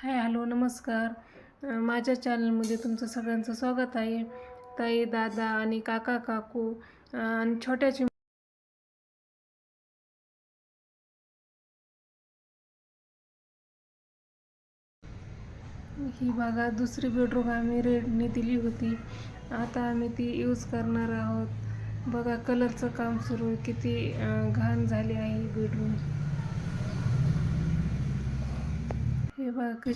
Hi hello नमस्कार. माझ्या चॅनलमध्ये तुमचं सगळ्यांचं स्वागत आहे. ताई दादा आणि काका काकू आणि छोट्याची ही बघा दुसरी बेडरूम आम्ही रेंटने दिली होती. आता आम्ही ती यूज करणार आहोत. बघा कलरचं काम सुरू आहे. किती घाण झाली आहे बेडरूम. हे बघा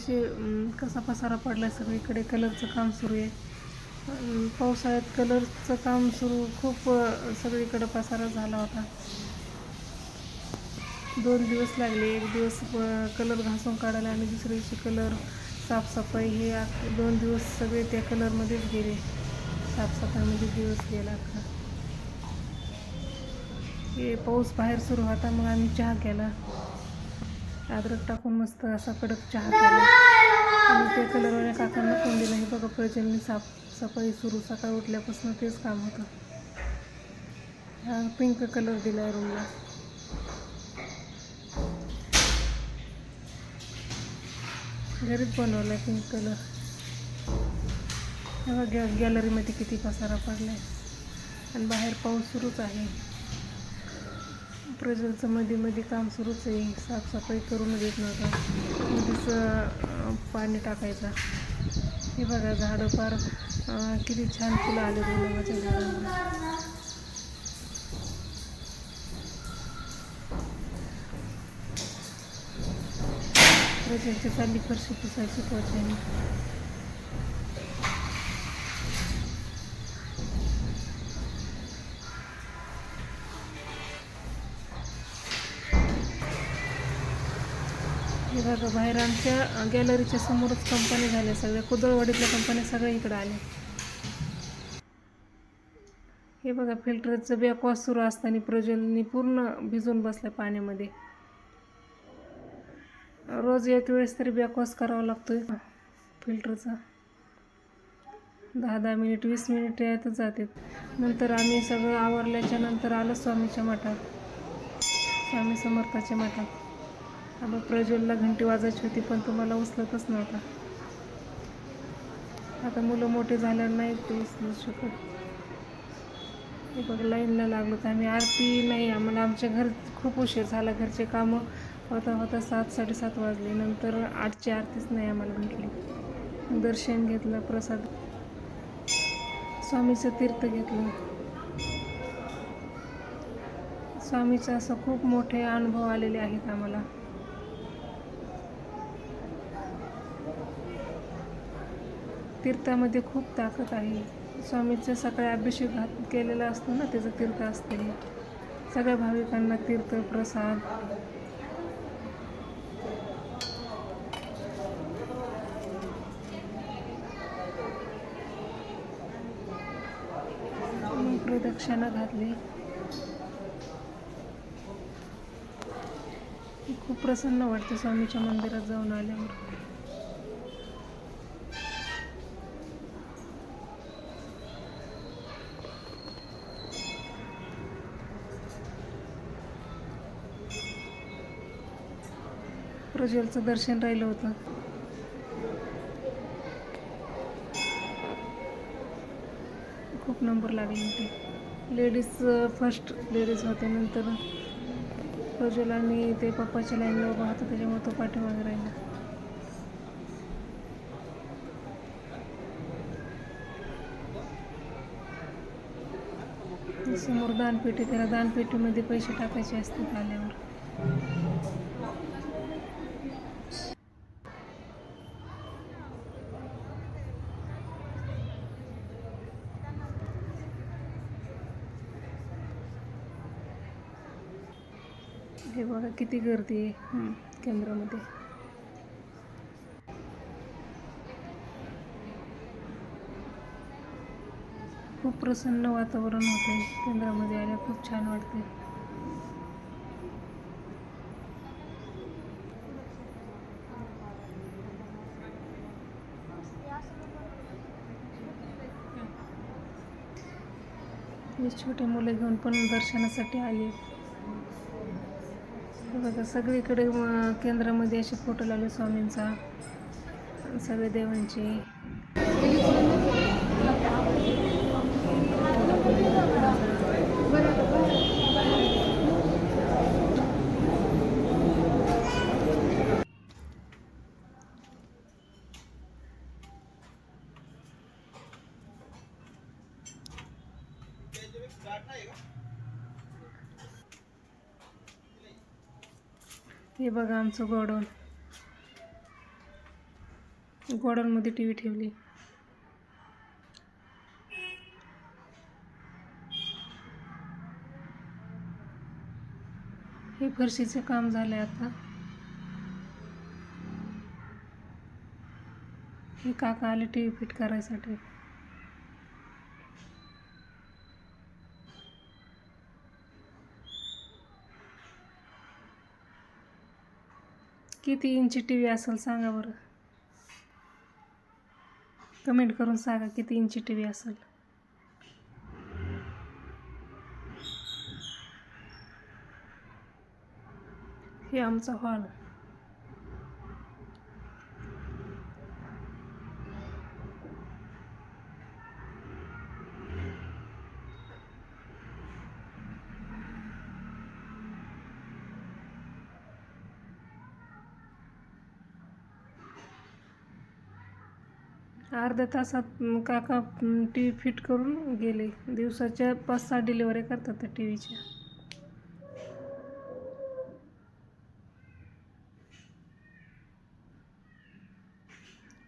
कसा पसारा पडला. सगळीकडे कलरचं काम सुरू आहे. पावसाळ्यात कलरचं काम सुरू खूप सगळीकडे पसारा झाला होता. 2 दिवस लागले. एक दिवस कलर घासून काढायला आणि दुसऱ्या दिवशी कलर साफसफाई. हे 2 दिवस सगळे त्या कलरमध्येच गेले. साफसफाईमध्ये दिवस गेला. हे पाऊस बाहेर सुरू होता. मग आम्ही चहा केला. अद्रक टाकून मस्त असा कडक चहा केला आणि ते कलरवाल्या काकांना फोन दिला. हे बघा प्रजलनी साफसफाई सुरू. सकाळी उठल्यापासून तेच काम होतं. हा पिंक कलर दिला आहे रूमला. घरीच बनवला आहे पिंक कलर. तेव्हा गॅलरीमध्ये किती पसारा पडला आहे आणि बाहेर पाऊस सुरूच आहे. प्रजलचं मध्ये काम सुरूच आहे. साफसफाई करून देत नव्हता. मध्येच पाणी टाकायचं. हे बघा झाडं फार किती छान फुलं आले गुलाबाच्या झाडांना. प्रजलची चालली फरशी पुसायची पोछाने. हे बघा बाहेर आमच्या गॅलरीच्या समोरच कंपनी झाल्या. सगळ्या कुदळवाडीतल्या कंपन्या सगळ्या इकडं आल्या. हे बघा फिल्टरचं बॅकवॉश सुरू असताना प्रजलनी पूर्ण भिजून बसल्या पाण्यामध्ये. रोज एक वेळेस तरी बॅकवॉश करावा लागतोय फिल्टरचा. 10-10 मिनिट 20 मिनिट यातच जातात. नंतर आम्ही सगळं आवरल्याच्या नंतर आलो स्वामीच्या मठात, स्वामी समर्थाच्या मठात. मग प्रज्वलला घंटी वाजायची होती पण तुम्हाला उचलतच नव्हता. आता मुलं मोठे झाल्यावर नाही ते उचलू शकत. हे बघ लाईनला लागलो तर आम्ही. आरती नाही, आम्हाला आमच्या घर खूप उशीर झाला. घरचे कामं होता 7-7:30 वाजले. नंतर 8ची आरतीच नाही आम्हाला भेटली. दर्शन घेतलं, प्रसाद, स्वामीचं तीर्थ घेतलं. स्वामीचं असं खूप मोठे अनुभव आलेले आहेत आम्हाला. तीर्थामध्ये खूप ताकद आहे. स्वामीचं सकाळी अभिषेक केलेला असतो ना, त्याचं तीर्थ असते. सगळ्या भाविकांना तीर्थ प्रसाद. प्रदक्षिणा घातली. खूप प्रसन्न वाटते स्वामीच्या मंदिरात जाऊन आल्यावर. प्रज्वलचं दर्शन राहिलं होतं. खूप नंबर लागले होते. लेडीज फर्स्ट लेडीज होते. नंतर प्रज्वल आणि ते पप्पाच्या लाईनला उभा होता त्याच्यामुळे तो पाठीमागे राहिला. समोर दानपेटी. त्याला दानपेटीमध्ये पैसे टाकायचे असतात आल्यावर. हे बघा किती गर्दी आहे केंद्रामध्ये. खूप प्रसन्न वातावरण होते केंद्रामध्ये आल्या. खूप छान वाटते. छोटे मुलं घेऊन पण दर्शनासाठी आले. बघा सगळीकडे केंद्रामध्ये असे फोटो लावले स्वामींचा. सगळे देवांचे. हे बघा आमचं गोडाऊन. गोडाऊनमध्ये टी व्ही ठेवली. हे फरशीचे काम झाले आता. हे काका आले टी व्ही फिट करायसाठी. किती इंची टी व्ही असेल सांगा बरं, कमेंट करून सांगा किती इंची टी व्ही असेल. हे आमचा हॉल. अर्ध्या तासात काका टी व्ही फिट करून गेले. दिवसाच्या 5-6 डिलिव्हरी करतात त्या टी व्हीच्या.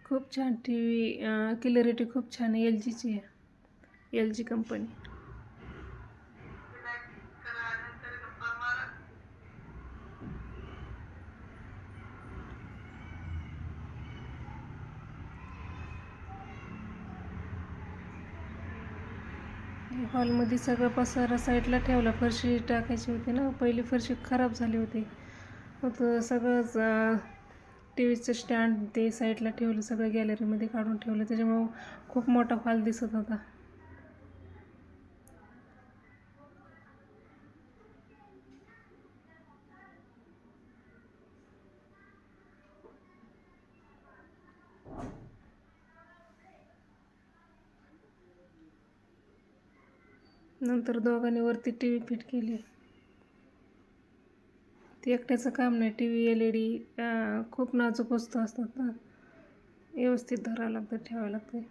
खूप छान टी व्ही, क्लॅरिटी खूप छान आहे. LGची आहे, LG कंपनी. हॉलमध्ये सगळं पसारा साईडला ठेवला. फरशी टाकायची होती ना, पहिली फरशी खराब झाली होती. मग सगळंच टी व्हीचं स्टँड ते साईडला ठेवलं, सगळं गॅलरीमध्ये काढून ठेवलं. त्याच्यामुळं खूप मोठा हॉल दिसत होता. नंतर दोघांनी वरती टी व्ही फिट केली. ते एकट्याचं काम नाही. टी व्ही LED खूप नाजूक वस्तू असतात ना, व्यवस्थित धरावं लागतं, ठेवावं लागतं.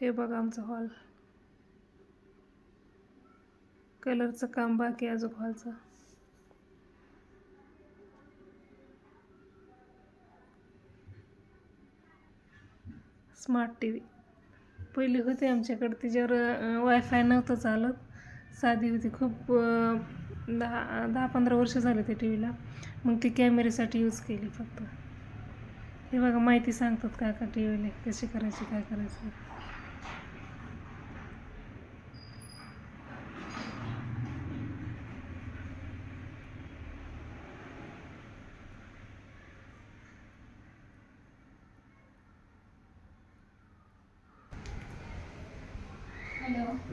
हे बघा आमचा हॉल. कलरचं काम बाकी अजून हॉलचं. स्मार्ट टी व्ही पहिली होती आमच्याकडे, तिच्यावर वायफाय नव्हतं चालत, साधी होती. खूप 10-15 वर्ष झाले त्या टी व्हीला. मग ती कॅमेऱ्यासाठी यूज केली फक्त. हे बघा माहिती सांगतात काका टी व्हीला कशी करायची, काय करायचं.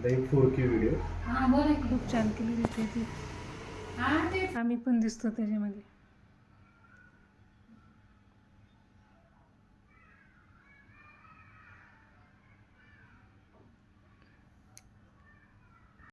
एक 4K व्हिडिओ खूप छान केली दिसते ती. आम्ही पण दिसतो त्याच्यामध्ये.